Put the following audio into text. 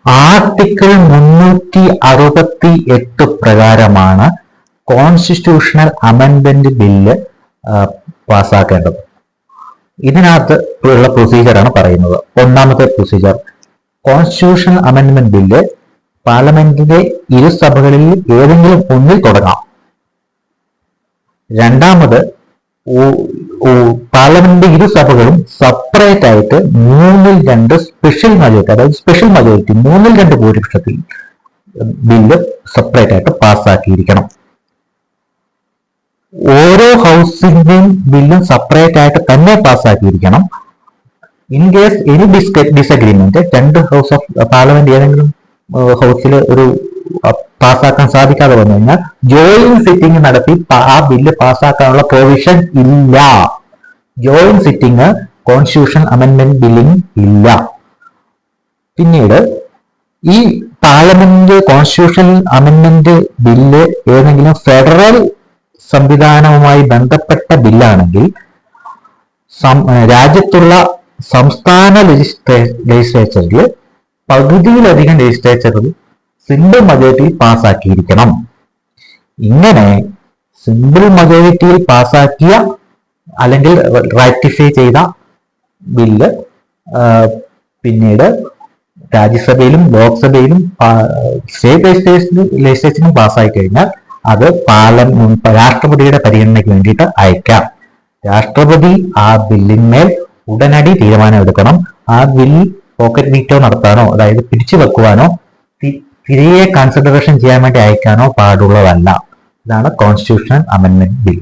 Article 368 പ്രകാരമാണ് constitutional amendment bill പാസ്സാക്കേണ്ടത്. ഇതിനകത്ത് ഉള്ള പ്രൊസീജിയറാണ് പറയുന്നത്. ഒന്നാമത്തെ പ്രൊസീജിയർ, കോൺസ്റ്റിറ്റ്യൂഷണൽ അമെൻഡ്മെന്റ് ബില്ല് പാർലമെന്റിന്റെ ഇരുസഭകളിൽ ഏതെങ്കിലും ഒന്നിൽ തുടങ്ങാം. രണ്ടാമത്, പാർലമെന്റിന്റെ ഇരുസഭകളും സെപ്പറേറ്റ് ആയിട്ട് 2/3 സ്പെഷ്യൽ മെജോറിറ്റി, അതായത് സ്പെഷ്യൽ മെജോറിറ്റി 2/3 ഭൂരിപക്ഷത്തിൽ ബില്ല് സെപ്പറേറ്റ് ആയിട്ട് പാസ്സാക്കിയിരിക്കണം. ഓരോ ഹൗസിന്റെയും ബില്ലും സെപ്പറേറ്റ് ആയിട്ട് തന്നെ പാസ്സാക്കിയിരിക്കണം. ഇൻ കേസ് എനി ഡിസഗ്രിമെന്റ്, രണ്ട് ഹൗസ് ഓഫ് പാർലമെന്റ് ഏതെങ്കിലും ഹൗസിൽ ഒരു പാസ്സാക്കാൻ സാധിക്കാതെ വന്നു കഴിഞ്ഞാൽ ജോയിന്റ് സിറ്റിംഗ് നടത്തി ആ ബില്ല് പാസ്സാക്കാനുള്ള പ്രൊവിഷൻ ഇല്ല. ജോയിന്റ് സിറ്റിംഗ് കോൺസ്റ്റിറ്റ്യൂഷൻ അമെൻഡ്മെന്റ് ബില്ലിന് ഇല്ല. പിന്നീട് ഈ പാർലമെന്റ് കോൺസ്റ്റിറ്റ്യൂഷൻ അമെൻഡ്മെന്റ് ബില്ല് ഏതെങ്കിലും ഫെഡറൽ സംവിധാനവുമായി ബന്ധപ്പെട്ട ബില്ലാണെങ്കിൽ രാജ്യത്തുള്ള സംസ്ഥാന ലെജിസ്ലേച്ചറിൽ പകുതിയിലധികം ലെജിസ്ലേച്ചറിൽ സിമ്പിൾ മജോറിറ്റിയിൽ പാസ്സാക്കിയിരിക്കണം. ഇങ്ങനെ സിമ്പിൾ മജോറിറ്റിയിൽ പാസ്സാക്കിയ അല്ലെങ്കിൽ റാറ്റിഫൈ ചെയ്ത ബില്ല് പിന്നീട് രാജ്യസഭയിലും ലോക്സഭയിലും സ്റ്റേറ്റ് ലെജിസ്ലേച്ചറിലും പാസ്സായി കഴിഞ്ഞാൽ അത് രാഷ്ട്രപതിയുടെ പരിഗണനയ്ക്ക് വേണ്ടിയിട്ട് അയക്കാം. രാഷ്ട്രപതി ആ ബില്ലിന്മേൽ ഉടനടി തീരുമാനമെടുക്കണം. ആ ബിൽ പോക്കറ്റ് വീറ്റോ നടത്താനോ, അതായത് പിടിച്ചു വെക്കുവാനോ, തിരികെ കൺസിഡറേഷൻ ചെയ്യാൻ വേണ്ടി അയക്കാനോ പാടുള്ളതല്ല. ഇതാണ് കോൺസ്റ്റിറ്റ്യൂഷണൽ അമെൻഡ്മെന്റ് ബിൽ.